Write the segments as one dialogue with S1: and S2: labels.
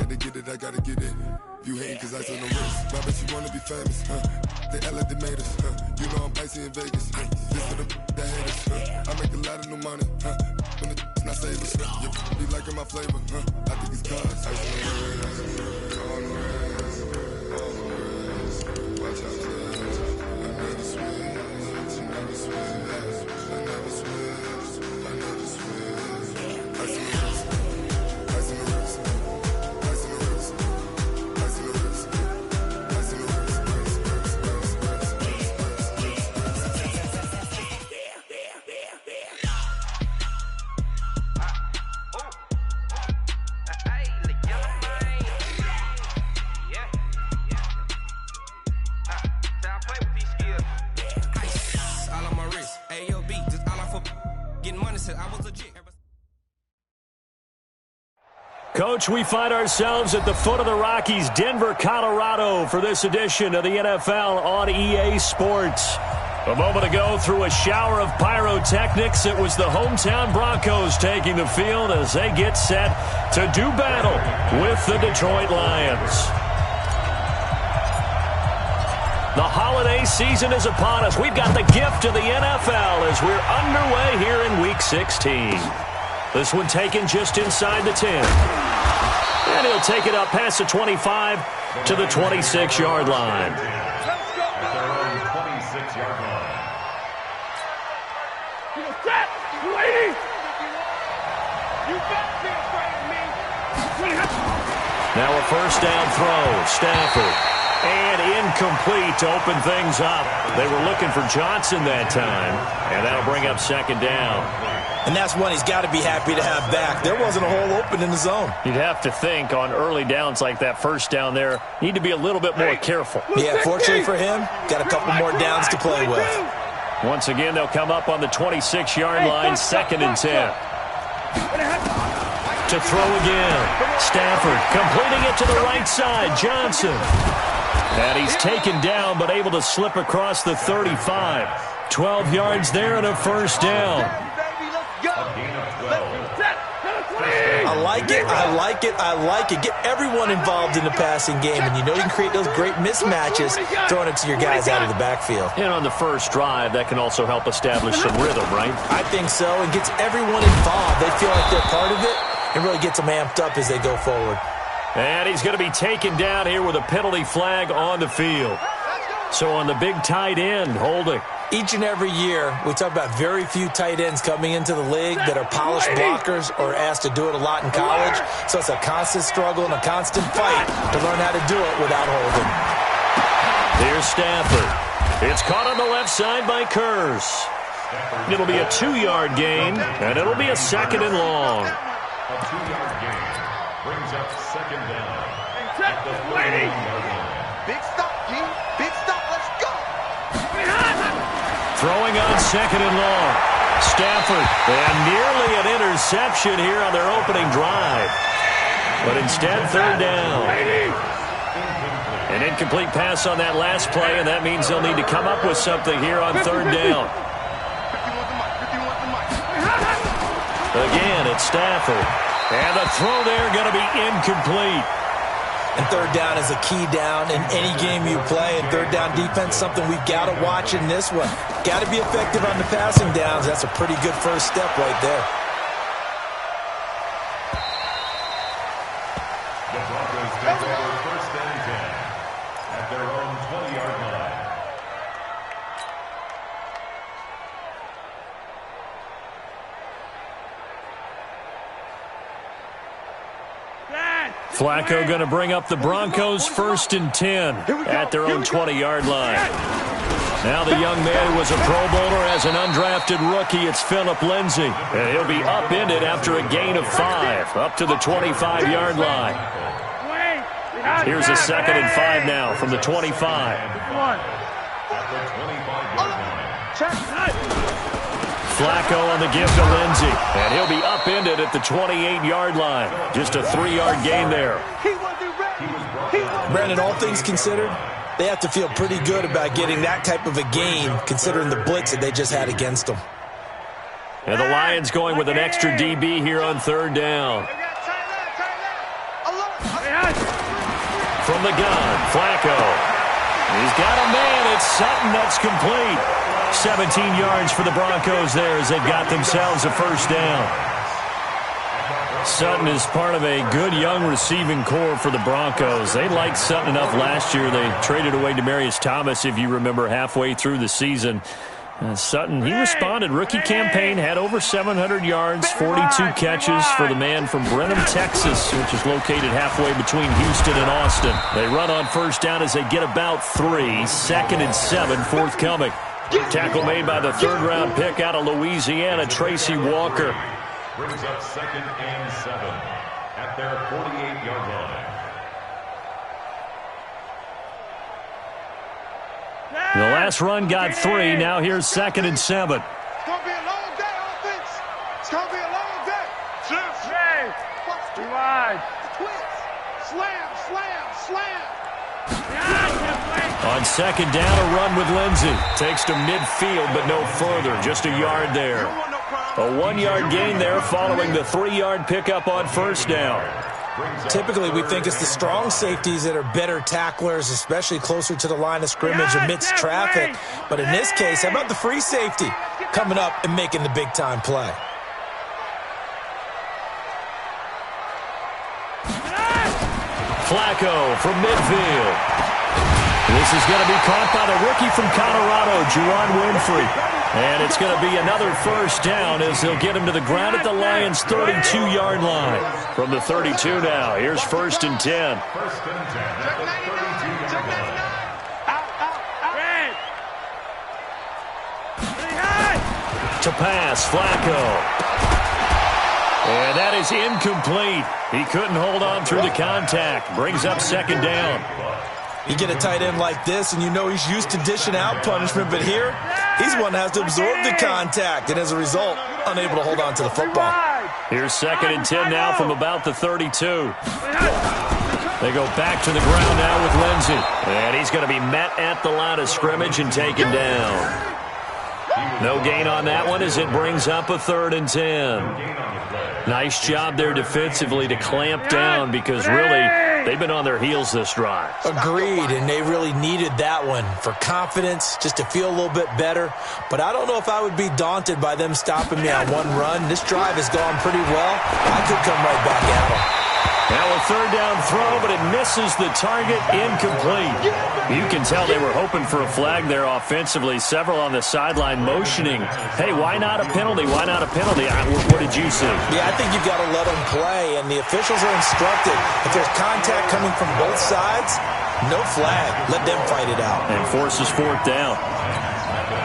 S1: had to get it, I gotta get it. You hating cause I took no risks. I bet you wanna be famous, They act like they made us, You know I'm icy in Vegas, This for the that hate us, I make a lot of new money, When the not save us, You be liking my flavor, I think it's cause ice in the wrist, on the wrist, watch out for this. I never switch, I never switch, I never switch, I never switch. Ice in the wrist, ice in the wrist, ice in the wrist, ice in the wrist, ice in the wrist,
S2: Coach, we find ourselves at the foot of the Rockies, Denver, Colorado, for this edition of the NFL on EA Sports. A moment ago, through a shower of pyrotechnics, it was the hometown Broncos taking the field as they get set to do battle with the Detroit Lions. The holiday season is upon us. We've got the gift of the NFL as we're underway here in Week 16. This one taken just inside the 10. And he'll take it up past the 25 to the 26-yard line.
S3: Let's go. At their own 26-yard line.
S4: Set, lady. You better be afraid of me.
S2: Now a first down throw. Stafford. And incomplete to open things up. They were looking for Johnson that time. And that'll bring up second down.
S5: And that's one he's got to be happy to have back. There wasn't a hole open in the zone.
S2: You'd have to think on early downs like that first down there, need to be a little bit more careful.
S5: Yeah, fortunately for him, got a couple more downs to play with.
S2: Once again, they'll come up on the 26-yard line, second and 10. To throw again. Stafford completing it to the right side. Johnson. And he's taken down but able to slip across the 35. 12 yards there and a first down.
S5: I like it, I like it, I like it. Get everyone involved in the passing game, and you know you can create those great mismatches throwing it to your guys out of the backfield.
S2: And on the first drive, that can also help establish some rhythm, right?
S5: I think so, and gets everyone involved. They feel like they're part of it, and really gets them amped up as they go forward.
S2: And he's going to be taken down here with a penalty flag on the field. So on the big tight end, holding.
S5: Each and every year, we talk about very few tight ends coming into the league that are polished blockers or asked to do it a lot in college. So it's a constant struggle and a constant fight to learn how to do it without holding.
S2: Here's Stafford. It's caught on the left side by Kurz. It'll be a 2-yard gain, and it'll be a second and long.
S3: A 2-yard gain brings up second down. At the 41-yard line.
S4: Big stop, G. Big stop. Let's go.
S2: Throwing on second and long. Stafford. And nearly an interception here on their opening drive. But instead, third down. An incomplete pass on that last play, and that means they'll need to come up with something here on third down. Again, it's Stafford. And the throw there going to be incomplete.
S5: And third down is a key down in any game you play. And third down defense, something we've got to watch in this one. Got to be effective on the passing downs. That's a pretty good first step right there.
S3: The Broncos take over first and 10 at their own 20-yard line.
S2: Flacco going to bring up the Broncos first and 10 at their own 20-yard line. Now the young man who was a Pro Bowler as an undrafted rookie, it's Phillip Lindsay. And he'll be upended after a gain of 5 up to the 25-yard line. Here's a second and 5 now from the 25.
S3: At the 25-yard line.
S2: Flacco on the give to Lindsay. And he'll be upended at the 28-yard line. Just a 3-yard gain there.
S5: Brandon, all things considered, they have to feel pretty good about getting that type of a gain considering the blitz that they just had against them.
S2: And the Lions going with an extra DB here on third down. from the gun. Flacco. He's got a man. It's Sutton. That's complete. 17 yards for the Broncos there as they've got themselves a first down. Sutton is part of a good young receiving core for the Broncos. They liked Sutton enough last year. They traded away Demaryius Thomas, if you remember, halfway through the season. Sutton, he responded. Rookie campaign, had over 700 yards, 42 catches for the man from Brenham, Texas, which is located halfway between Houston and Austin. They run on first down as they get about 3. 2nd and 7 forthcoming. Tackle made by the third-round pick out of Louisiana, Tracy Walker.
S3: Brings up 2nd and 7 at their 48-yard line.
S2: The last run got 3. Now here's 2nd and 7.
S4: It's going to be a long day, offense. It's going to be a long day. Rewind. Slam, slam, slam.
S2: On 2nd down, a run with Lindsey. Takes to midfield, but no further. Just a yard there. A 1-yard gain there following the 3-yard pickup on first down.
S5: Typically, we think it's the strong safeties that are better tacklers, especially closer to the line of scrimmage amidst traffic. But in this case, how about the free safety coming up and making the big-time play?
S2: Flacco from midfield. This is going to be caught by the rookie from Colorado, Juwan Winfrey. And it's going to be another first down as they'll get him to the ground at the Lions' 32-yard line. From the 32 now, here's 1st and 10.
S3: First and 10 at the 32-yard line.
S2: To pass, Flacco. And that is incomplete. He couldn't hold on through the contact. Brings up 2nd down.
S5: You get a tight end like this, and you know he's used to dishing out punishment, but here, he's one that has to absorb the contact, and as a result, unable to hold on to the football.
S2: Here's 2nd and 10 now from about the 32. They go back to the ground now with Lindsey. And he's going to be met at the line of scrimmage and taken down. No gain on that one as it brings up a 3rd and 10. Nice job there defensively to clamp down because really they've been on their heels this drive.
S5: Agreed, and they really needed that one for confidence, just to feel a little bit better. But I don't know if I would be daunted by them stopping me on one run. This drive has gone pretty well. I could come right back at them.
S2: Now a 3rd down throw, but it misses the target, incomplete. You can tell they were hoping for a flag there offensively. Several on the sideline motioning, hey, why not a penalty? Why not a penalty? What did you see?
S5: Yeah, I think you've got to let them play, and the officials are instructed. If there's contact coming from both sides, no flag. Let them fight it out.
S2: And forces 4th down.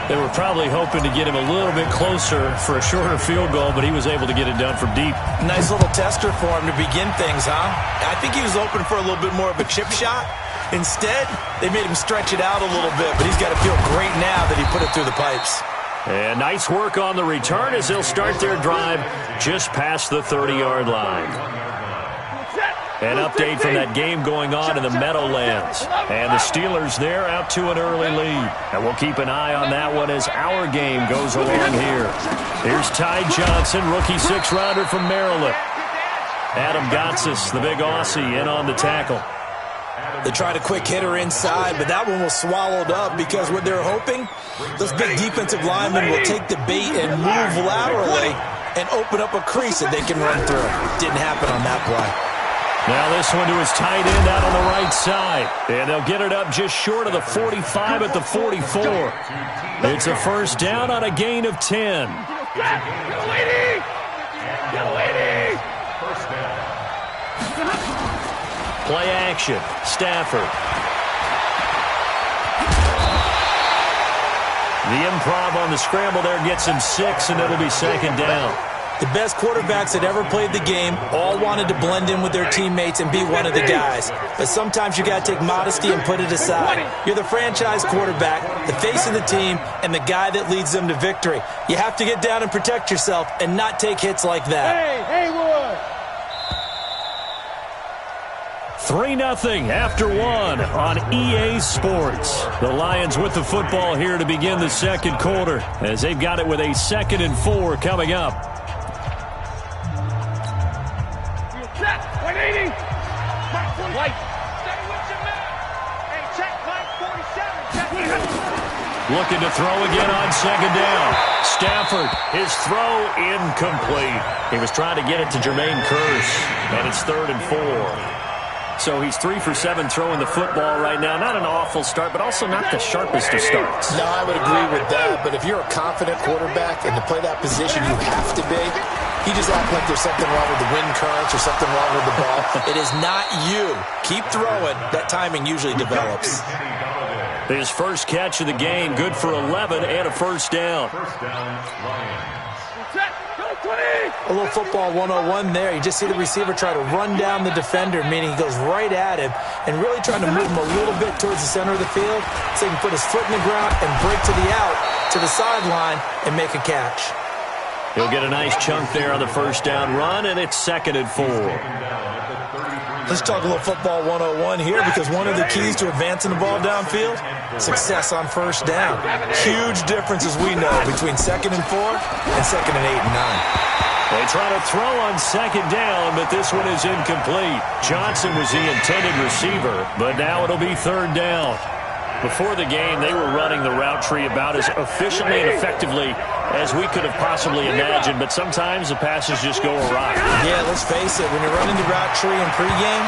S2: They were probably hoping to get him a little bit closer for a shorter field goal, but he was able to get it done from deep.
S5: Nice little tester for him to begin things, huh? I think he was open for a little bit more of a chip shot. Instead, they made him stretch it out a little bit, but he's got to feel great now that he put it through the pipes.
S2: And nice work on the return as they'll start their drive just past the 30-yard line. An update from that game going on in the Meadowlands. And the Steelers there out to an early lead. And we'll keep an eye on that one as our game goes along here. Here's Ty Johnson, rookie 6th-rounder from Maryland. Adam Gotsis, the big Aussie, in on the tackle.
S5: They tried a quick hitter inside, but that one was swallowed up because what they're hoping, those big defensive linemen will take the bait and move laterally and open up a crease that they can run through. Didn't happen on that play.
S2: Now this one to his tight end out on the right side. And they'll get it up just short of the 45 at the 44. It's a first down on a gain of 10. Play action. Stafford. The improv on the scramble there gets him 6, and it'll be 2nd down.
S5: The best quarterbacks that ever played the game all wanted to blend in with their teammates and be one of the guys. But sometimes you got to take modesty and put it aside. You're the franchise quarterback, the face of the team, and the guy that leads them to victory. You have to get down and protect yourself and not take hits like that.
S4: Hey, Haywood!
S2: 3-0 after 1 on EA Sports. The Lions with the football here to begin the 2nd quarter as they've got it with a 2nd and 4 coming up.
S4: White. Stay with your
S2: Looking to throw again on second down. Stafford, his throw incomplete. He was trying to get it to Jermaine Kearse, and it's 3rd and 4. So he's 3 for 7 throwing the football right now. Not an awful start, but also not the sharpest of starts.
S5: No, I would agree with that. But if you're a confident quarterback and to play that position, you have to be. You just act like there's something wrong with the wind currents or something wrong with the ball. It is not you. Keep throwing. That timing usually develops.
S2: His first catch of the game, good for 11 and a first down.
S3: First down, Lions.
S5: A little football 101 there. You just see the receiver try to run down the defender, meaning he goes right at him and really trying to move him a little bit towards the center of the field so he can put his foot in the ground and break to the out, to the sideline, and make a catch.
S2: He'll get a nice chunk there on the first down run, and it's 2nd and 4.
S5: Let's talk a little football 101 here, because one of the keys to advancing the ball downfield, success on first down. Huge difference, as we know, between 2nd and 4 and 2nd and 8 and 9.
S2: They try to throw on second down, but this one is incomplete. Johnson was the intended receiver, but now it'll be 3rd down. Before the game, they were running the route tree about as efficiently and effectively as we could have possibly imagined, but sometimes the passes just go awry.
S5: Yeah, let's face it, when you're running the route tree in pregame,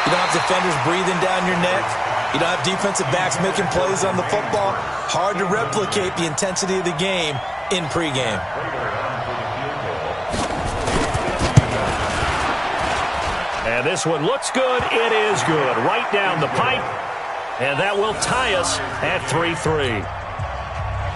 S5: you don't have defenders breathing down your neck. You don't have defensive backs making plays on the football. Hard to replicate the intensity of the game in pregame.
S2: And this one looks good. It is good. Right down the pipe. And that will tie us at 3-3.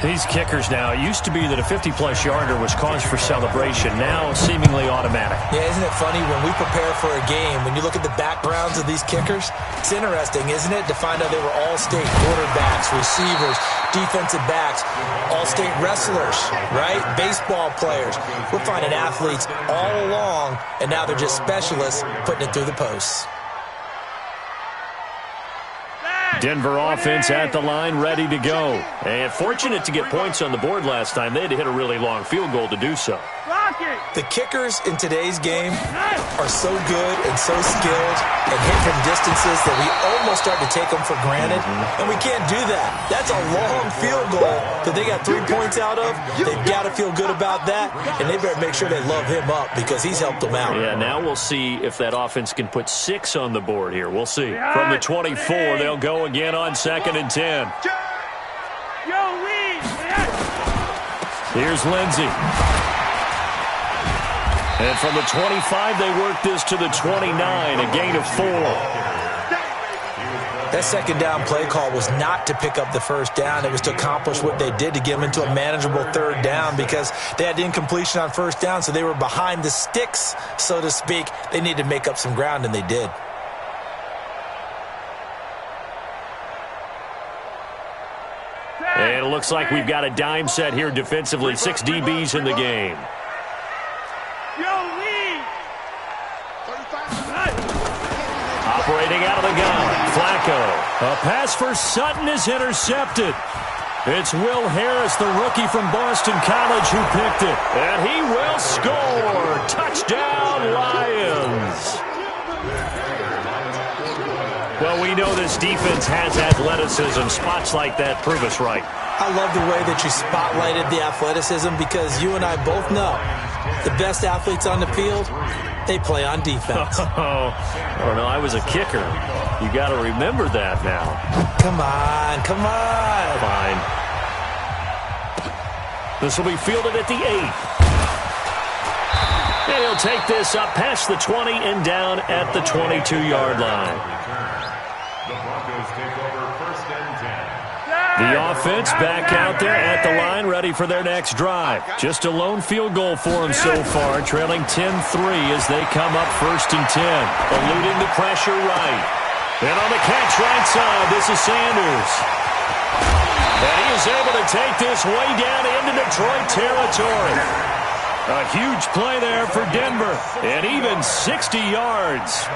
S2: These kickers now, it used to be that a 50-plus yarder was cause for celebration. Now seemingly automatic.
S5: Yeah, isn't it funny when we prepare for a game, when you look at the backgrounds of these kickers, it's interesting, isn't it, to find out they were all-state quarterbacks, receivers, defensive backs, all-state wrestlers, right? Baseball players. We're finding athletes all along, and now they're just specialists putting it through the posts.
S2: Denver offense at the line, ready to go. And fortunate to get points on the board last time. They had to hit a really long field goal to do so.
S5: The kickers in today's game are so good and so skilled and hit from distances that we almost start to take them for granted. And we can't do that. That's a long field goal that they got 3 points out of. They've got to feel good about that, and they better make sure they love him up because he's helped them out.
S2: Yeah, now we'll see if that offense can put 6 on the board here. We'll see. From the 24, they'll go again on 2nd and 10. Here's Lindsey. And from the 25, they work this to the 29, a gain of 4.
S5: That second down play call was not to pick up the first down. It was to accomplish what they did to get them into a manageable 3rd down because they had incompletion on first down, so they were behind the sticks, so to speak. They needed to make up some ground, and they did.
S2: And it looks like we've got a dime set here defensively. 6 DBs in the game. Operating out of the gun, Flacco. A pass for Sutton is intercepted. It's Will Harris, the rookie from Boston College, who picked it. And he will score. Touchdown, Lions. Well, we know this defense has athleticism. Spots like that prove us right.
S5: I love the way that you spotlighted the athleticism because you and I both know the best athletes on the field, they play on defense.
S2: Oh, no, I was a kicker. You got to remember that now.
S5: Come on, come on.
S2: Fine. This will be fielded at the 8. And he'll take this up past the 20 and down at the 22-yard line.
S3: The Broncos take over 1st and 10.
S2: The offense back out there at the line, ready for their next drive. Just a lone field goal for them so far, trailing 10-3 as they come up 1st and 10. Eluding the pressure right. And on the catch right side, this is Sanders. And he is able to take this way down into Detroit territory. A huge play there for Denver, and even 60 yards.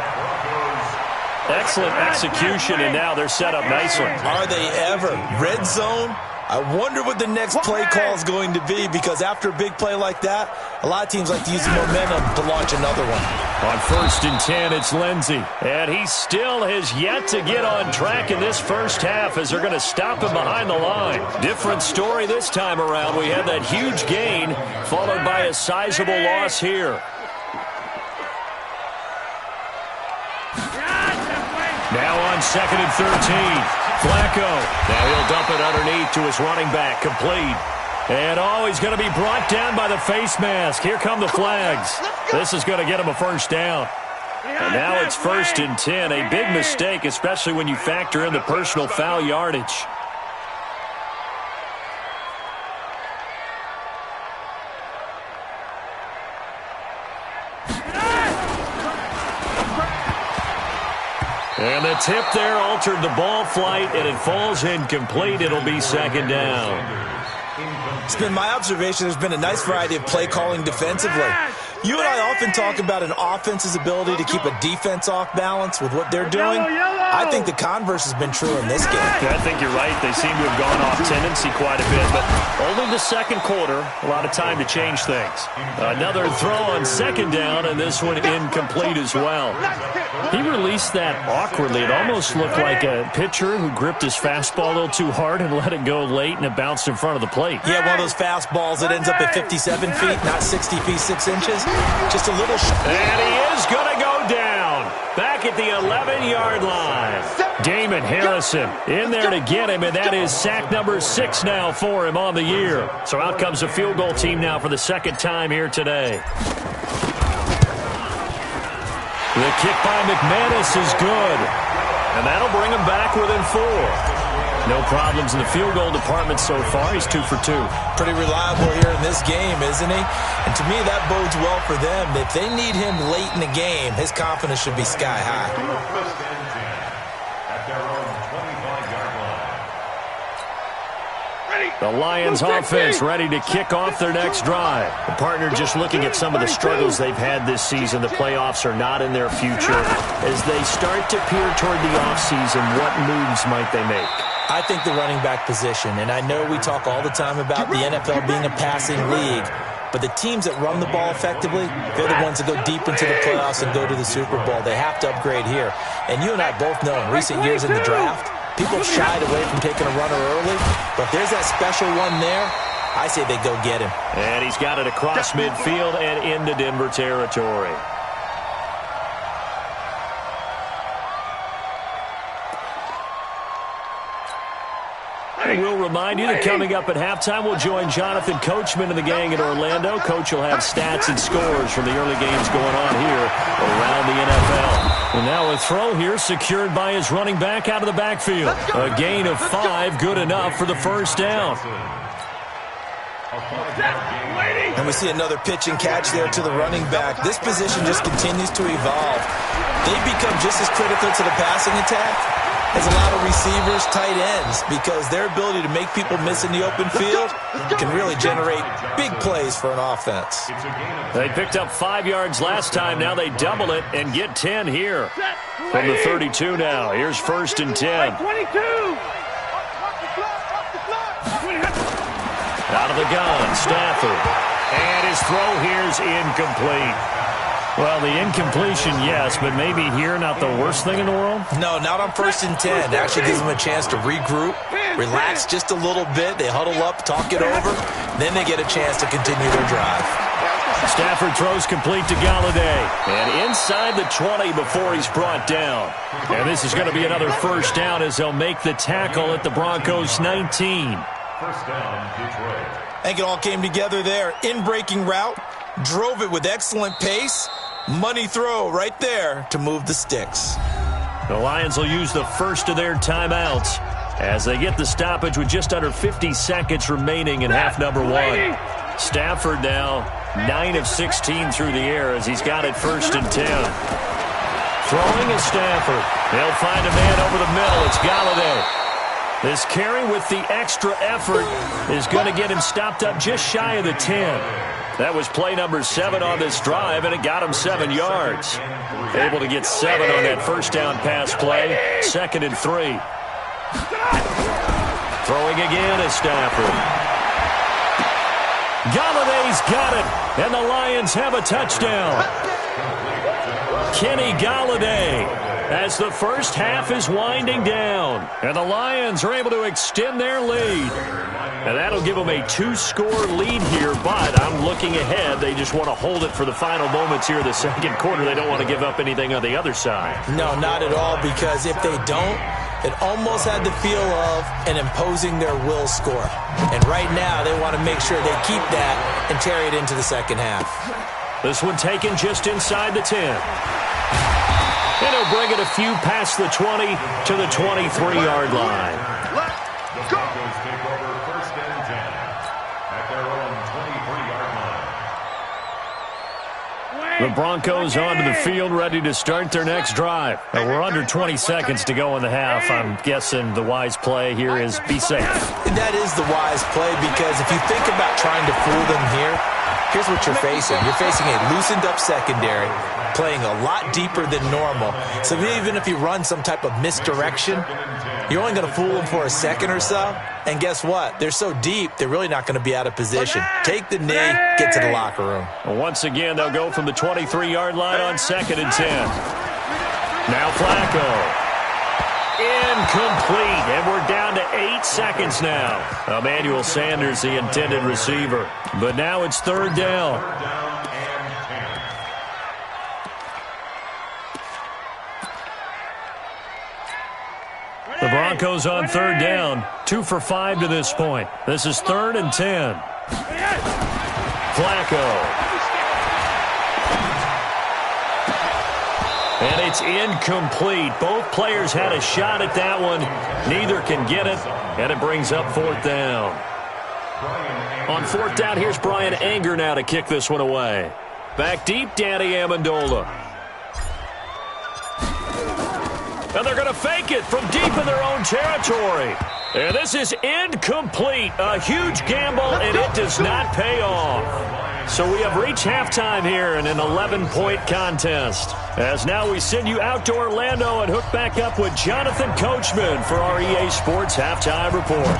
S2: Excellent execution, and now they're set up nicely.
S5: Are they ever? Red zone, I wonder what the next play call is going to be, because after a big play like that, a lot of teams like to use the momentum to launch another one.
S2: On 1st and 10, it's Lindsey. And he still has yet to get on track in this first half as they're going to stop him behind the line. Different story this time around. We had that huge gain followed by a sizable loss here. Now on 2nd and 13. Flacco. Now he'll dump it underneath to his running back. Complete. And he's going to be brought down by the face mask. Here come the flags. This is going to get him a first down. And now it's 1st and 10. A big mistake, especially when you factor in the personal foul yardage. And the tip there altered the ball flight, and it falls incomplete. It'll be 2nd down.
S5: It's been my observation there's been a nice variety of play calling defensively. You and I often talk about an offense's ability to keep a defense off balance with what they're doing. I think the converse has been true in this game.
S2: Yeah, I think you're right. They seem to have gone off tendency quite a bit, but only the second quarter, a lot of time to change things. Another throw on 2nd down, and this one incomplete as well. He released that awkwardly. It almost looked like a pitcher who gripped his fastball a little too hard and let it go late, and it bounced in front of the plate.
S5: Yeah, one of those fastballs that ends up at 57 feet, not 60 feet, 6 inches. Just a little...
S2: And he is going to go down. Back at the 11-yard line. Damon Harrison in there to get him, and that is sack number 6 now for him on the year. So out comes the field goal team now for the second time here today. The kick by McManus is good, and that'll bring him back within 4. No problems in the field goal department so far. He's 2 for 2.
S5: Pretty reliable here in this game, isn't he? And to me, that bodes well for them. If they need him late in the game, his confidence should be sky high.
S3: At their own 25-yard line.
S2: The Lions offense ready to kick off their next drive. The partner just looking at some of the struggles they've had this season. The playoffs are not in their future. As they start to peer toward the offseason, what moves might they make?
S5: I think the running back position, and I know we talk all the time about the NFL being a passing league, but the teams that run the ball effectively, they're the ones that go deep into the playoffs and go to the Super Bowl. They have to upgrade here. And you and I both know in recent years in the draft, people shied away from taking a runner early, but there's that special one there. I say they go get him.
S2: And he's got it across midfield and into Denver territory. We'll remind you that coming up at halftime, we'll join Jonathan Coachman and the gang in Orlando. Coach will have stats and scores from the early games going on here around the NFL. And now a throw here secured by his running back out of the backfield. A gain of 5, good enough for the first down.
S5: And we see another pitch and catch there to the running back. This position just continues to evolve. They become just as critical to the passing attack as a lot of receivers, tight ends, because their ability to make people miss in the open field can really generate big plays for an offense.
S2: They picked up 5 yards last time. Now they double it and get 10 here from the 32 now. Here's 1st and 10. Out of the gun, Stafford. And his throw here is incomplete. Well, the incompletion, yes, but maybe here not the worst thing in the world?
S5: No, not on 1st and 10. It actually gives them a chance to regroup, relax just a little bit. They huddle up, talk it over, then they get a chance to continue their drive.
S2: Stafford throws complete to Galladay. And inside the 20 before he's brought down. And this is going to be another first down as they'll make the tackle at the Broncos 19.
S3: First down, Detroit.
S5: I think it all came together there. In-breaking route, drove it with excellent pace. Money throw right there to move the sticks.
S2: The Lions will use the first of their timeouts as they get the stoppage with just under 50 seconds remaining in half number 1. Stafford now 9 of 16 through the air as he's got it 1st and 10. Throwing is Stafford. They'll find a man over the middle. It's Galladay. This carry with the extra effort is going to get him stopped up just shy of the 10. That was play number 7 on this drive, and it got him 7 yards. Able to get 7 on that first down pass play. 2nd and 3. Throwing again is Stafford. Galladay's got it, and the Lions have a touchdown. Kenny Galladay, as the first half is winding down, and the Lions are able to extend their lead. And that'll give them a 2-score lead here, but I'm looking ahead. They just want to hold it for the final moments here of the second quarter. They don't want to give up anything on the other side.
S5: No, not at all, because if they don't, it almost had the feel of an imposing their will score. And right now, they want to make sure they keep that and carry it into the second half.
S2: This one taken just inside the 10. And he'll bring it a few past the 20 to the 23-yard line.
S3: The Broncos take over first and 10 at their own 23-yard line.
S2: The Broncos onto the field, ready to start their next drive. And we're under 20 seconds to go in the half. I'm guessing the wise play here is be safe.
S5: That is the wise play, because if you think about trying to fool them here, here's what you're facing. You're facing a loosened-up secondary, playing a lot deeper than normal. So even if you run some type of misdirection, you're only going to fool them for a second or so. And guess what? They're so deep, they're really not going to be out of position. Take the knee, get to the locker room.
S2: Once again, they'll go from the 23-yard line on 2nd and 10. Now Flacco. Incomplete, and we're down to 8 seconds now. Emmanuel Sanders, the intended receiver. But now it's 3rd down. The Broncos on 3rd down. 2 for 5 to this point. This is 3rd and 10. Flacco. And it's incomplete. Both players had a shot at that one. Neither can get it, and it brings up 4th down. On 4th down, here's Brian Anger now to kick this one away. Back deep, Danny Amendola. And they're going to fake it from deep in their own territory. And this is incomplete. A huge gamble, and it does not pay off. So we have reached halftime here in an 11-point contest. As now we send you out to Orlando and hook back up with Jonathan Coachman for our EA Sports Halftime Report.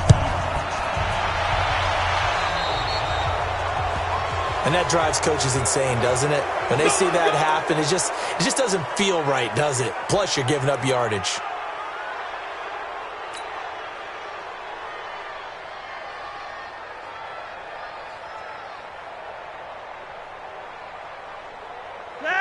S5: And that drives coaches insane, doesn't it? When they see that happen, it just doesn't feel right, does it? Plus, you're giving up yardage.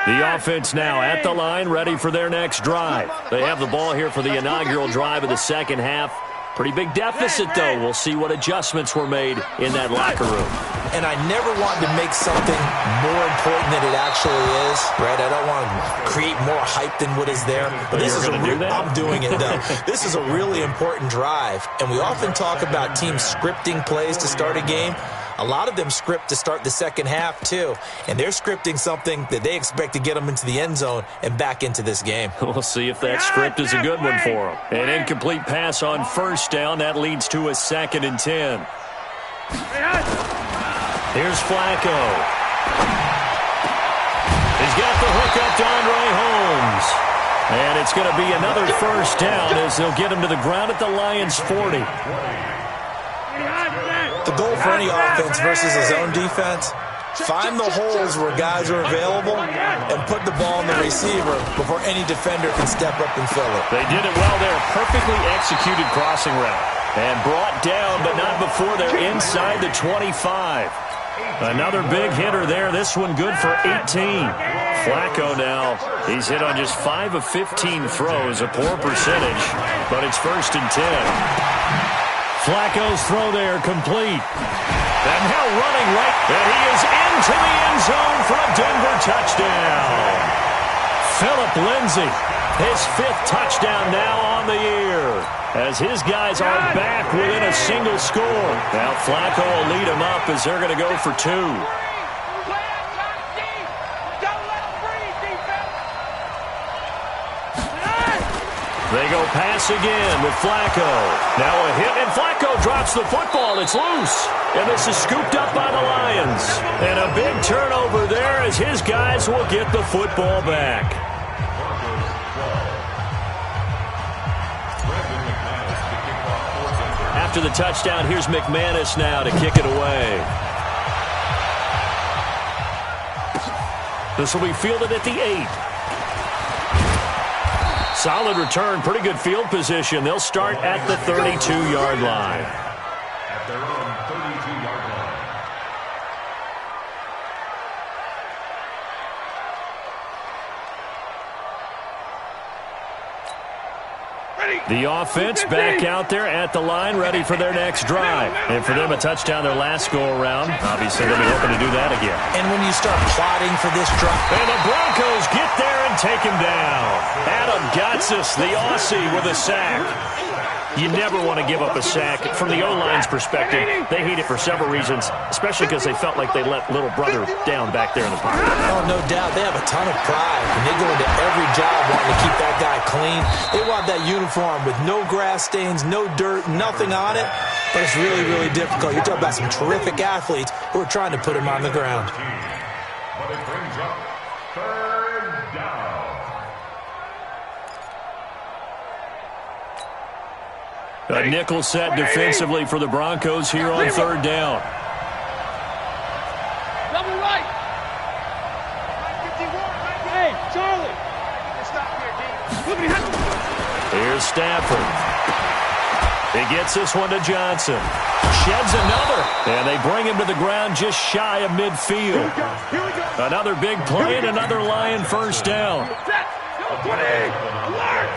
S2: The offense now at the line, ready for their next drive. They have the ball here for the inaugural drive of the second half. Pretty big deficit, though. We'll see what adjustments were made in that locker room.
S5: And I never wanted to make something more important than it actually is, right? I don't want to create more hype than what is there. But this is I'm doing it, though. This is a really important drive. And we often talk about teams scripting plays to start a game. A lot of them script to start the second half, too. And they're scripting something that they expect to get them into the end zone and back into this game.
S2: We'll see if that script is a good one for them. An incomplete pass on 1st down. That leads to a 2nd and 10. Here's Flacco. He's got the hook up to Andre Holmes. And it's going to be another 1st down as they'll get him to the ground at the Lions' 40.
S5: The goal for any offense versus a zone defense, find the holes where guys are available and put the ball on the receiver before any defender can step up and fill it.
S2: They did it well there. Perfectly executed crossing route. And brought down, but not before they're inside the 25. Another big hitter there. This one good for 18. Flacco now, he's hit on just 5 of 15 throws, a poor percentage, but it's 1st and 10. Flacco's throw there complete. And now running right, and he is into the end zone for a Denver touchdown. Philip Lindsay, his 5th touchdown now on the year, as his guys are back within a single score. Now Flacco will lead them up as they're going to go for 2. They go pass again with Flacco. Now a hit, and Flacco drops the football. It's loose. And this is scooped up by the Lions. And a big turnover there as his guys will get the football back. After the touchdown, here's McManus now to kick it away. This will be fielded at the 8. Solid return, pretty good field position. They'll start at the 32-yard line.
S3: At their own 32-yard line.
S2: The offense back out there at the line, ready for their next drive. And for them, a touchdown their last go-around. Obviously, they'll be hoping to do that again.
S5: And when you start plotting for this drive.
S2: And the Broncos get there and take him down. Adam Gotsis, the Aussie, with a sack. You never want to give up a sack. From the O-line's perspective, they hate it for several reasons, especially because they felt like they let little brother down back there in the pocket.
S5: Oh, no doubt. They have a ton of pride, and they go into every job wanting to keep that guy clean. They want that uniform with no grass stains, no dirt, nothing on it, but it's really, really difficult. You're talking about some terrific athletes who are trying to put him on the ground.
S3: But it brings up third down.
S2: A nickel set defensively for the Broncos here on third down.
S4: Double right. 51. Hey, Charlie. Stop here, D.
S2: Here's Stafford. He gets this one to Johnson. Sheds another. And they bring him to the ground just shy of midfield.
S4: Here we go.
S2: Another big play and another Lion first down.
S4: Set. 20. Alert.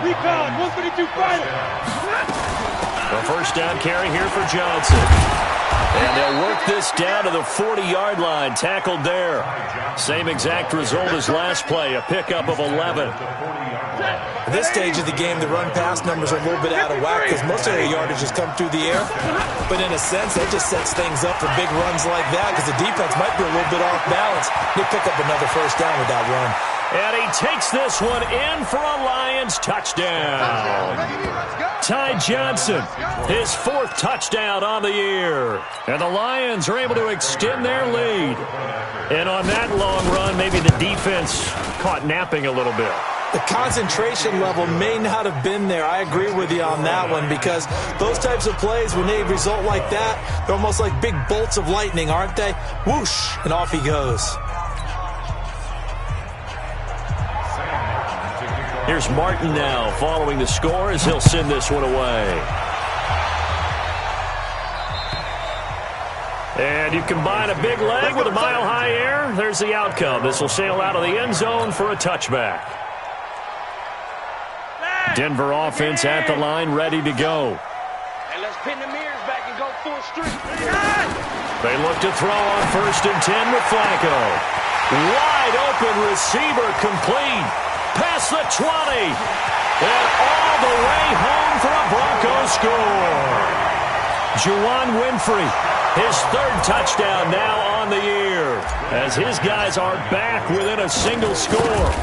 S4: Rebound, 132 final.
S2: A first down carry here for Johnson. And they'll work this down to the 40-yard line, tackled there. Same exact result as last play, a pickup of 11.
S5: At this stage of the game, the run-pass numbers are a little bit out of whack because most of their yardage has come through the air. But in a sense, that just sets things up for big runs like that because the defense might be a little bit off balance. They pick up another first down with that run.
S2: And he takes this one in for a Lions touchdown. Ty Johnson, his 4th touchdown on the year. And the Lions are able to extend their lead. And on that long run, maybe the defense caught napping a little bit.
S5: The concentration level may not have been there. I agree with you on that one because those types of plays, when they result like that, they're almost like big bolts of lightning, aren't they? Whoosh, and off he goes.
S2: Here's Martin now following the score as he'll send this one away. And you combine a big leg with a mile-high air, there's the outcome. This will sail out of the end zone for a touchback. Denver offense at the line, ready to go.
S4: And let's pin the mirrors back and go full street.
S2: They look to throw on 1st and 10 with Flacco. Wide open receiver complete. Past the 20. And all the way home for a Broncos score. Juwan Winfrey, his 3rd touchdown now on the year. As his guys are back within a single score.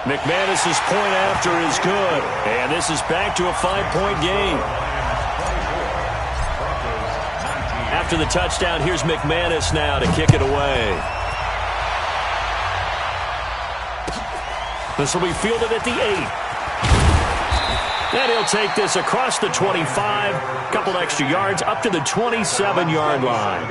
S2: McManus's point after is good. And this is back to a 5-point game. After the touchdown, here's McManus now to kick it away. This will be fielded at the 8. And he'll take this across the 25, a couple extra yards, up to the 27-yard line.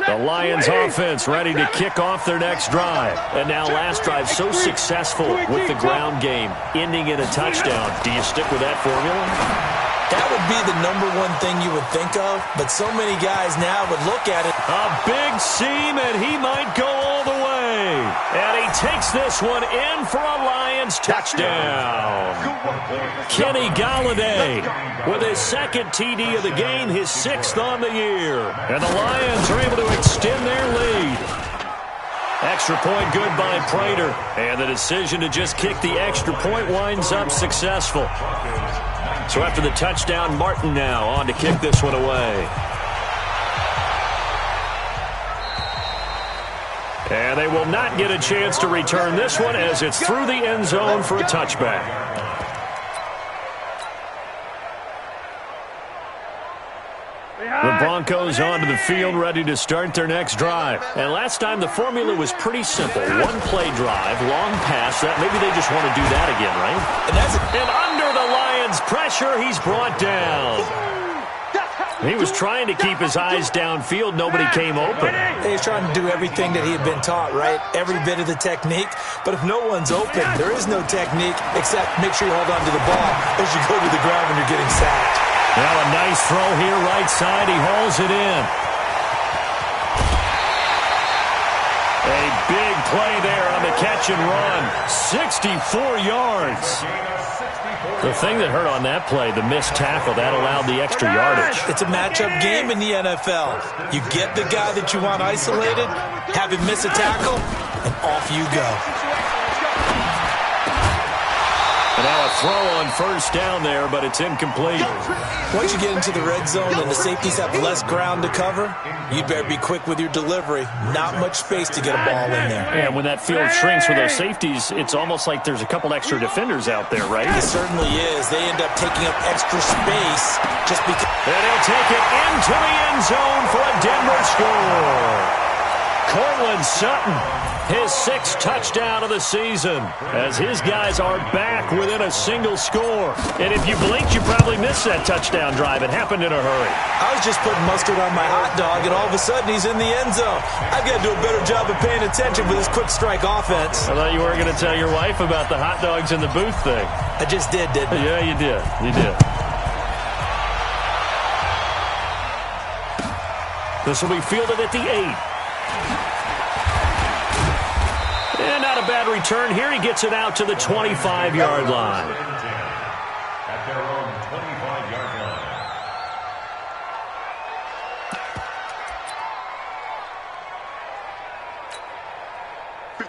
S2: The Lions offense ready to kick off their next drive. And now last drive so successful with the ground game, ending in a touchdown. Do you stick with that formula?
S5: That would be the #1 thing you would think of, but so many guys now would look at it.
S2: A big seam, and he might go all the way. And he takes this one in for a Lions touchdown. Kenny Golladay with his 2nd TD of the game, his 6th on the year. And the Lions are able to extend their lead. Extra point good by Prater. And the decision to just kick the extra point winds up successful. So after the touchdown, Martin now on to kick this one away. And they will not get a chance to return this one as it's through the end zone for a touchback. The Broncos onto the field, ready to start their next drive. And last time, the formula was pretty simple. One-play drive, long pass. Maybe they just want to do that again, right? And under the Lions' pressure, he's brought down. He was trying to keep his eyes downfield. Nobody came open.
S5: He's trying to do everything that he had been taught, right? Every bit of the technique. But if no one's open, there is no technique except make sure you hold on to the ball as you go to the ground when you're getting sacked.
S2: Now a nice throw here, right side. He hauls it in. A big play there on the catch and run. 64 yards. The thing that hurt on that play, the missed tackle, that allowed the extra yardage.
S5: It's a matchup game in the NFL. You get the guy that you want isolated, have him miss a tackle, and off you go.
S2: And now a throw on first down there, but it's incomplete.
S5: Once you get into the red zone and the safeties have less ground to cover, you'd better be quick with your delivery. Not much space to get a ball in there.
S2: Yeah, when that field shrinks with those safeties, it's almost like there's a couple extra defenders out there, right?
S5: It certainly is. They end up taking up extra space just because.
S2: And he'll take it into the end zone for a Denver score. Courtland Sutton, his 6th touchdown of the season, as his guys are back within a single score. And if you blinked, you probably missed that touchdown drive. It happened in a hurry.
S5: I was just putting mustard on my hot dog, and all of a sudden he's in the end zone. I've got to do a better job of paying attention with this quick strike offense.
S2: I thought you were going to tell your wife about the hot dogs in the booth thing.
S5: I just did, didn't I?
S2: Yeah, you did. You did. This will be fielded at the 8. And not a bad return here. He gets it out to the 25-yard line.
S3: At their own 25-yard line.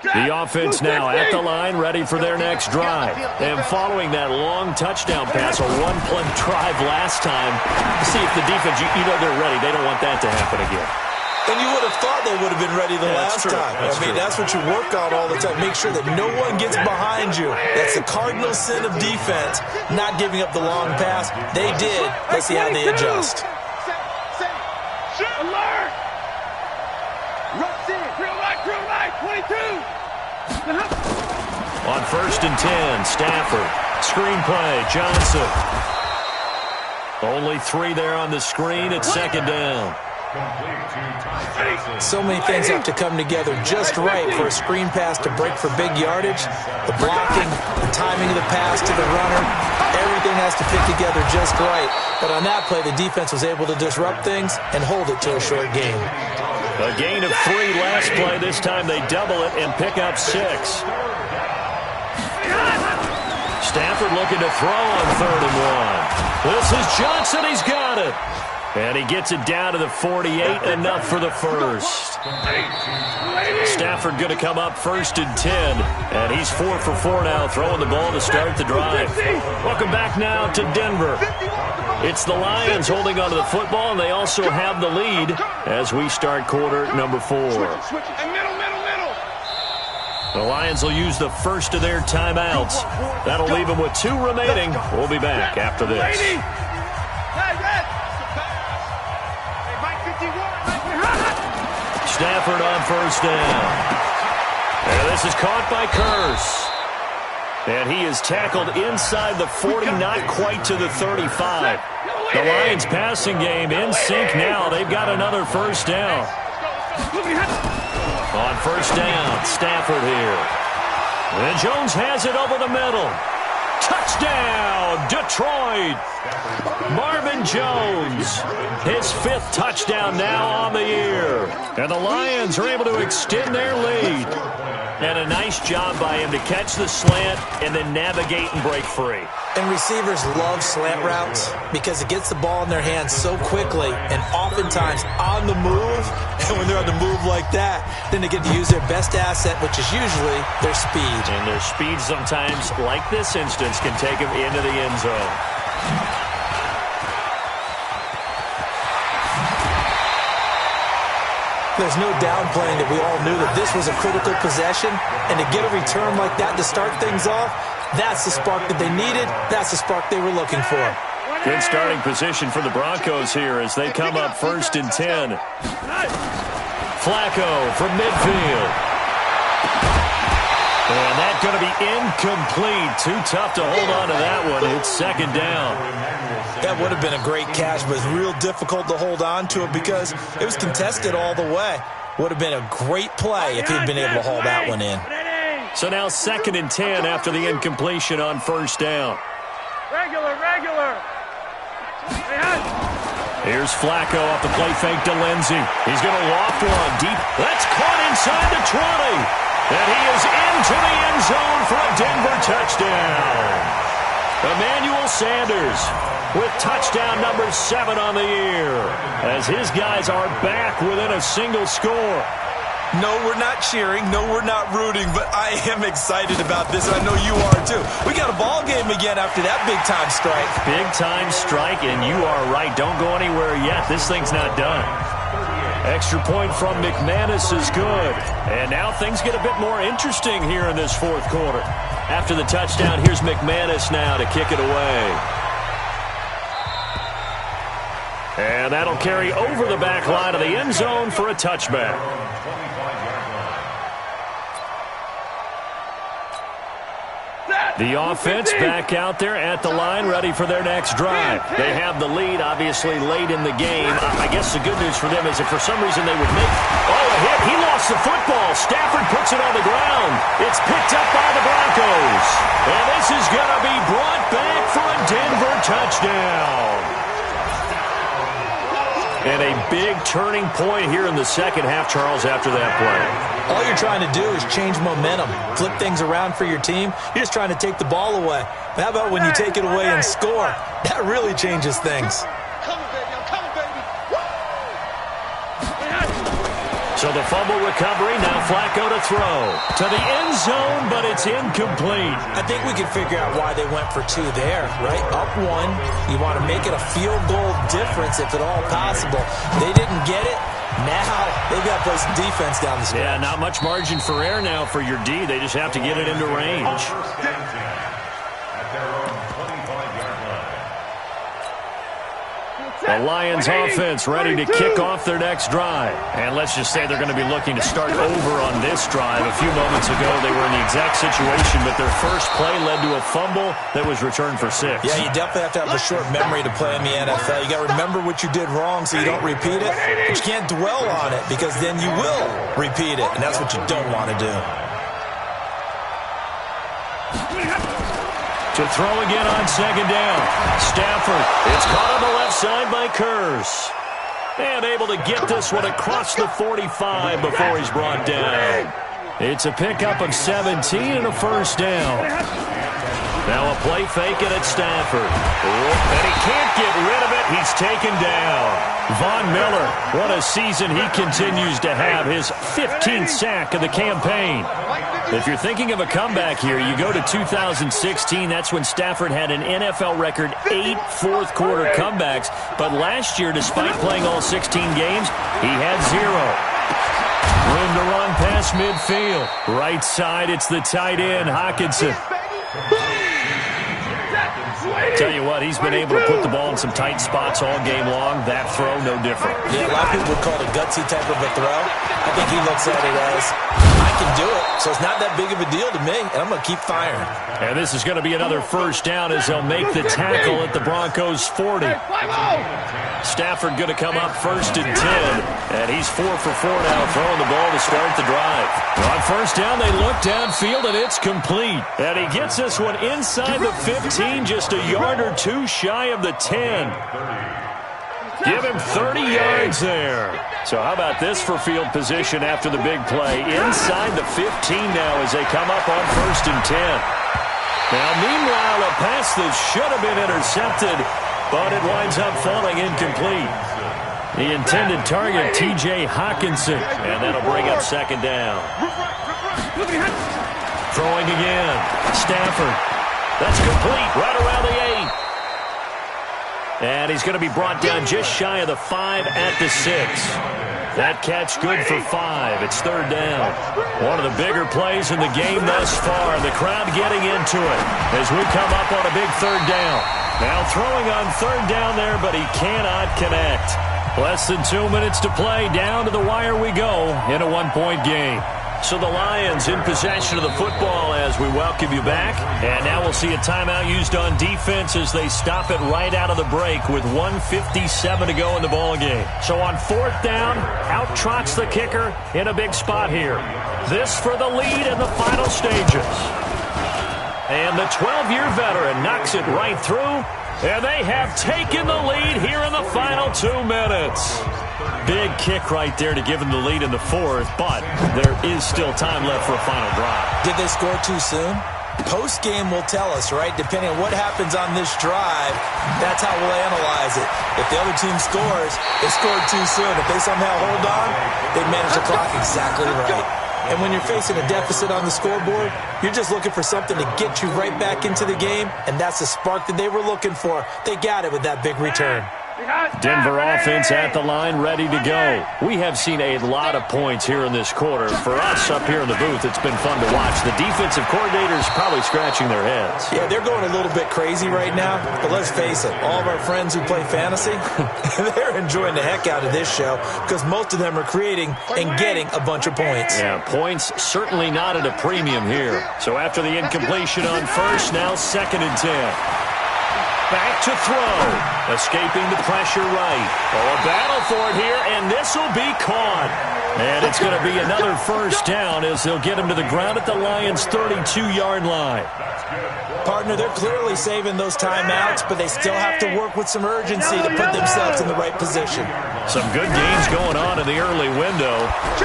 S2: The offense now at the line, ready for their next drive. And following that long touchdown pass, a one-play drive last time, see if the defense, you know they're ready. They don't want that to happen again.
S5: And you would have thought they would have been ready the last time. That's what you work on all the time. Make sure that no one gets behind you. That's the cardinal sin of defense, not giving up the long pass. They did. Let's see how they adjust.
S4: Alert! Rush in. Real light, 22.
S2: On 1st and 10, Stafford. Screen play, Johnson. Only 3 there on the screen at 2nd down.
S5: So many things have to come together just right for a screen pass to break for big yardage. The blocking, the timing of the pass to the runner, everything has to fit together just right. But on that play, the defense was able to disrupt things and hold it to a short gain.
S2: A gain of 3 last play. This time they double it and pick up 6. Stafford looking to throw on 3rd and 1. This is Johnson. He's got it. And he gets it down to the 48, enough for the first. Stafford going to come up 1st and 10. And he's 4 for 4 now, throwing the ball to start the drive. Welcome back now to Denver. It's the Lions holding onto the football, and they also have the lead as we start quarter number 4. The Lions will use the first of their timeouts. That'll leave them with 2 remaining. We'll be back after this. Stafford on 1st down. And this is caught by Kearse. And he is tackled inside the 40, not quite to the 35. The Lions passing game in sync now. They've got another 1st down. On 1st down, Stafford here. And Jones has it over the middle. Touchdown, Detroit. Marvin Jones, his 5th touchdown now on the year. And the Lions are able to extend their lead. And a nice job by him to catch the slant and then navigate and break free.
S5: And receivers love slant routes because it gets the ball in their hands so quickly and oftentimes on the move. And when they're on the move like that, then they get to use their best asset, which is usually their speed.
S2: And their speed sometimes, like this instance, can take them into the end zone.
S5: There's no downplaying that we all knew that this was a critical possession, and to get a return like that to start things off, that's the spark that they needed. That's the spark they were looking for.
S2: Good starting position for the Broncos here as they come up 1st and 10. Flacco from midfield. And that's going to be incomplete. Too tough to hold on to that one. It's 2nd down.
S5: That would have been a great catch, but it's real difficult to hold on to it because it was contested all the way. Would have been a great play if he'd been able to haul that one in.
S2: So now 2nd and 10 after the incompletion on 1st down.
S4: Regular.
S2: Here's Flacco off the play fake to Lindsey. He's going to loft one deep. That's caught inside the 20. And he is into the end zone for a Denver touchdown. Emmanuel Sanders with touchdown number 7 on the year as his guys are back within a single score.
S5: No, we're not cheering. No, we're not rooting, but I am excited about this, and I know you are too. We got a ball game again after that big-time strike.
S2: Big-time strike, and you are right. Don't go anywhere yet. This thing's not done. Extra point from McManus is good. And now things get a bit more interesting here in this 4th quarter. After the touchdown, here's McManus now to kick it away. And that'll carry over the back line of the end zone for a touchback. The offense back out there at the line, ready for their next drive. They have the lead, obviously, late in the game. I guess the good news for them is if for some reason they would make... Oh, a hit. He lost the football. Stafford puts it on the ground. It's picked up by the Broncos. And this is going to be brought back for a Denver touchdown. And a big turning point here in the 2nd half, Charles, after that play.
S5: All you're trying to do is change momentum, flip things around for your team. You're just trying to take the ball away. But how about when you take it away and score? That really changes things.
S2: So the fumble recovery, now Flacco to throw. To the end zone, but it's incomplete.
S5: I think we can figure out why they went for 2 there, right? Up 1. You want to make it a field goal difference if at all possible. They didn't get it. Now they've got to play some defense down the stretch.
S2: Yeah, not much margin for error now for your D. They just have to get it into range. The Lions offense ready to kick off their next drive. And let's just say they're going to be looking to start over on this drive. A few moments ago, they were in the exact situation, but their first play led to a fumble that was returned for 6.
S5: Yeah, you definitely have to have a short memory to play in the NFL. You got to remember what you did wrong so you don't repeat it. But you can't dwell on it because then you will repeat it, and that's what you don't want to do.
S2: To throw again on 2nd down. Stafford. It's caught on the left side by Kearse. And able to get this one across the 45 before he's brought down. It's a pickup of 17 and a 1st down. Now a play fake it at Stafford. And he can't get rid of it. He's taken down. Von Miller, what a season he continues to have. His 15th sack of the campaign. If you're thinking of a comeback here, you go to 2016. That's when Stafford had an NFL record 8 4th-quarter comebacks. But last year, despite playing all 16 games, he had 0. Room to run past midfield. Right side, it's the tight end, Hockenson. Tell you what, he's been able to put the ball in some tight spots all game long. That throw, no different.
S5: Yeah, a lot of people would call it a gutsy type of a throw. I think he looks at it as, I can do it, so it's not that big of a deal to me, and I'm going to keep firing.
S2: And this is going to be another 1st down as they'll make the tackle at the Broncos' 40. Stafford going to come up 1st and 10, and he's 4 for 4 now, throwing the ball to start the drive. On 1st down, they look downfield, and it's complete. And he gets this one inside the 15, just a yard or 2 shy of the 10. Give him 30 yards there. So how about this for field position after the big play? Inside the 15 now as they come up on 1st and 10. Now, meanwhile, a pass that should have been intercepted, but it winds up falling incomplete. The intended target, T.J. Hockenson, and that'll bring up 2nd down. Throwing again. Stafford. That's complete right around the 8. And he's going to be brought down just shy of the 5 at the 6. That catch good for 5. It's 3rd down. One of the bigger plays in the game thus far. The crowd getting into it as we come up on a big 3rd down. Now throwing on third down there, but he cannot connect. Less than 2 minutes to play. Down to the wire we go in a one-point game. So the Lions in possession of the football as we welcome you back. And now we'll see a timeout used on defense as they stop it right out of the break with 1:57 to go in the ballgame. So on fourth down, out trots the kicker in a big spot here. This for the lead in the final stages. And the 12-year veteran knocks it right through. And they have taken the lead here in the final 2 minutes. Big kick right there to give them the lead in the fourth, but there is still time left for a final drive.
S5: Did they score too soon? Post-game will tell us, right? Depending on what happens on this drive, that's how we'll analyze it. If the other team scores, they scored too soon. If they somehow hold on, they manage the clock exactly right. And when you're facing a deficit on the scoreboard, you're just looking for something to get you right back into the game, and that's the spark that they were looking for. They got it with that big return.
S2: Denver offense at the line, ready to go. We have seen a lot of points here in this quarter. For us up here in the booth, it's been fun to watch. The defensive coordinators probably scratching their heads.
S5: Yeah, they're going a little bit crazy right now, but let's face it, all of our friends who play fantasy, they're enjoying the heck out of this show because most of them are creating and getting a bunch of points.
S2: Yeah, points certainly not at a premium here. So after the incompletion on first, now 2nd and 10. Back to throw. Escaping the pressure right. Oh, a battle for it here, and this will be caught. And it's going to be another first down as they'll get him to the ground at the Lions' 32-yard line.
S5: Partner, they're clearly saving those timeouts, but they still have to work with some urgency to put themselves in the right position.
S2: Some good gains going on in the early window.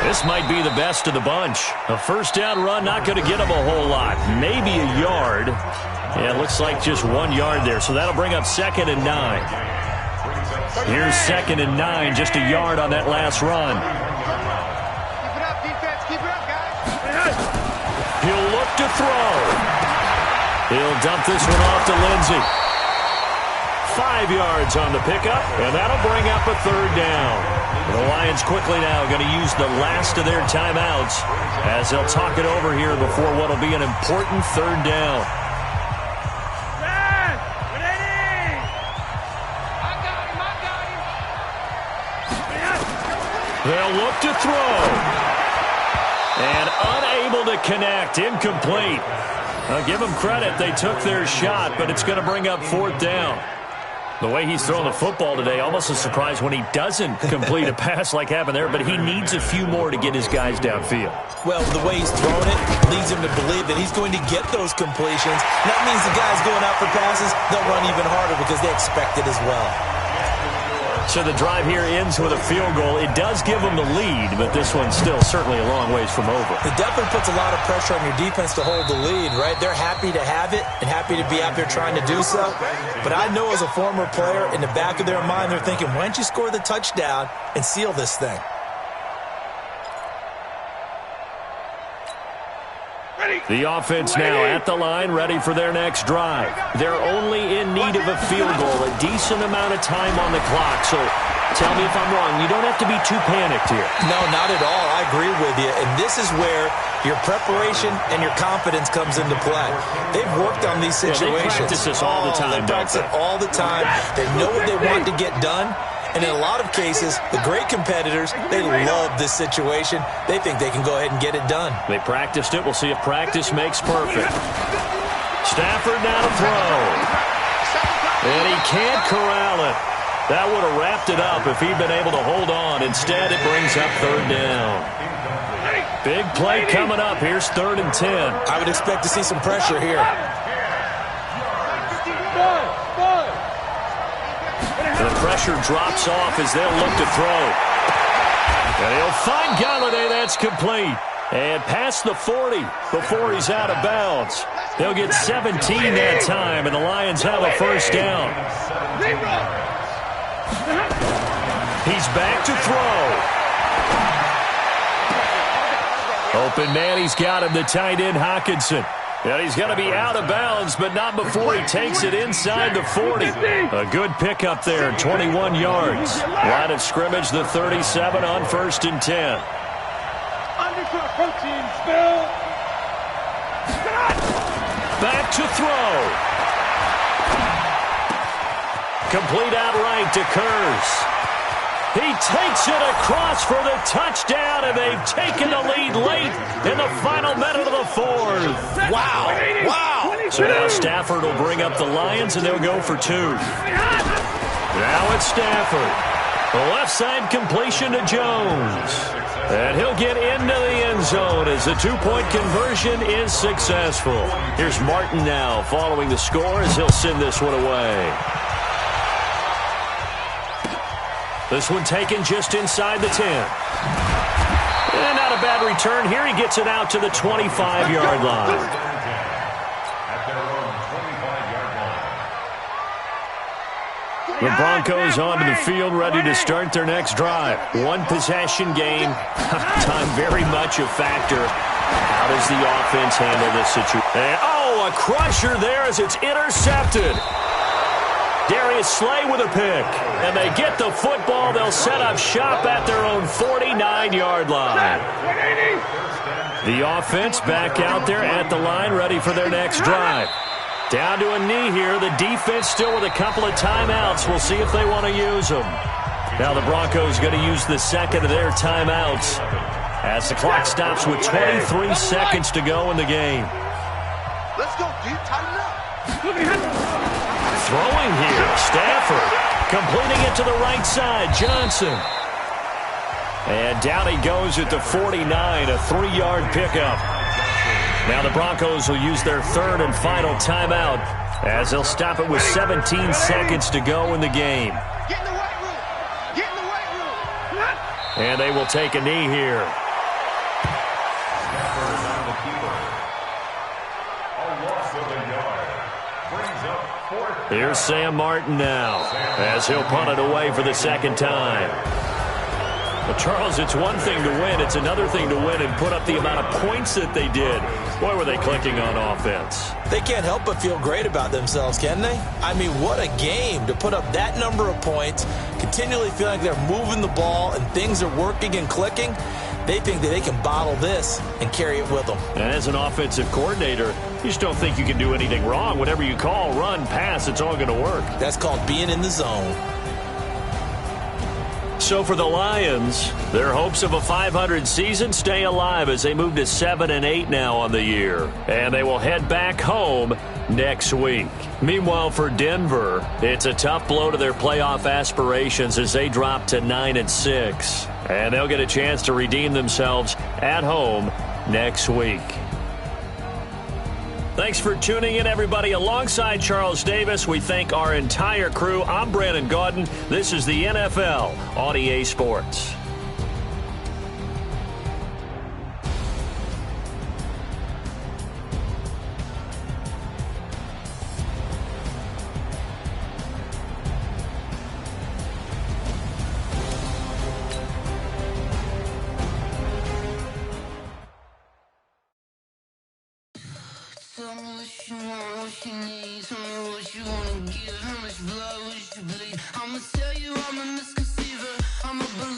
S2: This might be the best of the bunch. A first down run, not going to get them a whole lot. Maybe a yard. Yeah, it looks like just 1 yard there, so that'll bring up 2nd and 9. Here's 2nd and 9, just a yard on that last run.
S4: Keep it up, defense. Keep it up, guys.
S2: He'll look to throw. He'll dump this one off to Lindsey. 5 yards on the pickup, and that'll bring up a third down. The Lions quickly now going to use the last of their timeouts as they'll talk it over here before what will be an important third down. They'll look to throw. And unable to connect. Incomplete. I'll give them credit. They took their shot, but it's going to bring up 4th down. The way he's throwing the football today, almost a surprise when he doesn't complete a pass like happened there, but he needs a few more to get his guys downfield.
S5: Well, the way he's throwing it leads him to believe that he's going to get those completions. That means the guys going out for passes, they'll run even harder because they expect it as well.
S2: So the drive here ends with a field goal. It does give them the lead, but this one's still certainly a long ways from over.
S5: It definitely puts a lot of pressure on your defense to hold the lead, right? They're happy to have it and happy to be out there trying to do so. But I know as a former player, in the back of their mind, they're thinking, why don't you score the touchdown and seal this thing?
S2: The offense now at the line, ready for their next drive. They're only in need of a field goal, a decent amount of time on the clock. So tell me if I'm wrong. You don't have to be too panicked here.
S5: No, not at all. I agree with you. And this is where your preparation and your confidence comes into play. They've worked on these situations.
S2: They practice this all the time.
S5: They practice it all the time. They know what they want to get done. And in a lot of cases, the great competitors, they love this situation. They think they can go ahead and get it done.
S2: They practiced it. We'll see if practice makes perfect. Stafford now to throw. And he can't corral it. That would have wrapped it up if he'd been able to hold on. Instead, it brings up 3rd down. Big play coming up. Here's 3rd and 10.
S5: I would expect to see some pressure here.
S2: The pressure drops off as they'll look to throw. And he'll find Golladay. That's complete. And past the 40 before he's out of bounds. They'll get 17 that time, and the Lions have a first down. He's back to throw. Open man, he's got him, the tight end, Hockenson. And he's going to be out of bounds, but not before he takes it inside the 40. A good pickup there, 21 yards. Line of scrimmage, the 37 on 1st and 10. Back to throw. complete outright to Kearse. He takes it across for the touchdown, and they've taken the lead late in the final minute of the fourth.
S5: Wow. Wow.
S2: So now Stafford will bring up the Lions, and they'll go for two. Now it's Stafford. The left side completion to Jones. And he'll get into the end zone as the two-point conversion is successful. Here's Martin now following the score as he'll send this one away. This one taken just inside the 10. And not a bad return here. He gets it out to the 25-yard line. The Broncos onto the field, ready to start their next drive. One possession game. Time very much a factor. How does the offense handle this situation? Oh, a crusher there as it's intercepted. Darius Slay with a pick. And they get the football. They'll set up shop at their own 49-yard line. The offense back out there at the line, ready for their next drive. Down to a knee here. The defense still with a couple of timeouts. We'll see if they want to use them. Now the Broncos going to use the second of their timeouts as the clock stops with 23 seconds to go in the game.
S4: Let's go, dude. Tighten up.
S2: Throwing here, Stafford. Completing it to the right side, Johnson. And down he goes at the 49, a 3-yard pickup. Now the Broncos will use their third and final timeout as they'll stop it with 17 seconds to go in the game.
S4: Get in the weight room. Get in the weight room.
S2: And they will take a knee here. Here's Sam Martin now as he'll punt it away for the second time. Well, Charles, it's one thing to win. It's another thing to win and put up the amount of points that they did. Boy, were they clicking on offense.
S5: They can't help but feel great about themselves, can they? I mean, what a game to put up that number of points, continually feel like they're moving the ball and things are working and clicking. They think that they can bottle this and carry it with them.
S2: And as an offensive coordinator, you just don't think you can do anything wrong. Whatever you call, run, pass, it's all going to work.
S5: That's called being in the zone.
S2: So for the Lions, their hopes of a 500 season stay alive as they move to 7-8 now on the year. And they will head back home next week. Meanwhile, for Denver, it's a tough blow to their playoff aspirations as they drop to 9-6. And they'll get a chance to redeem themselves at home next week. Thanks for tuning in, everybody. Alongside Charles Davis, we thank our entire crew. I'm Brandon Gaudin. This is the NFL on EA Sports.
S6: Tell me what you want, what you need. Tell me what you wanna give. How much blood would you bleed? I'ma tell you I'm a misconceiver. I'm a believer.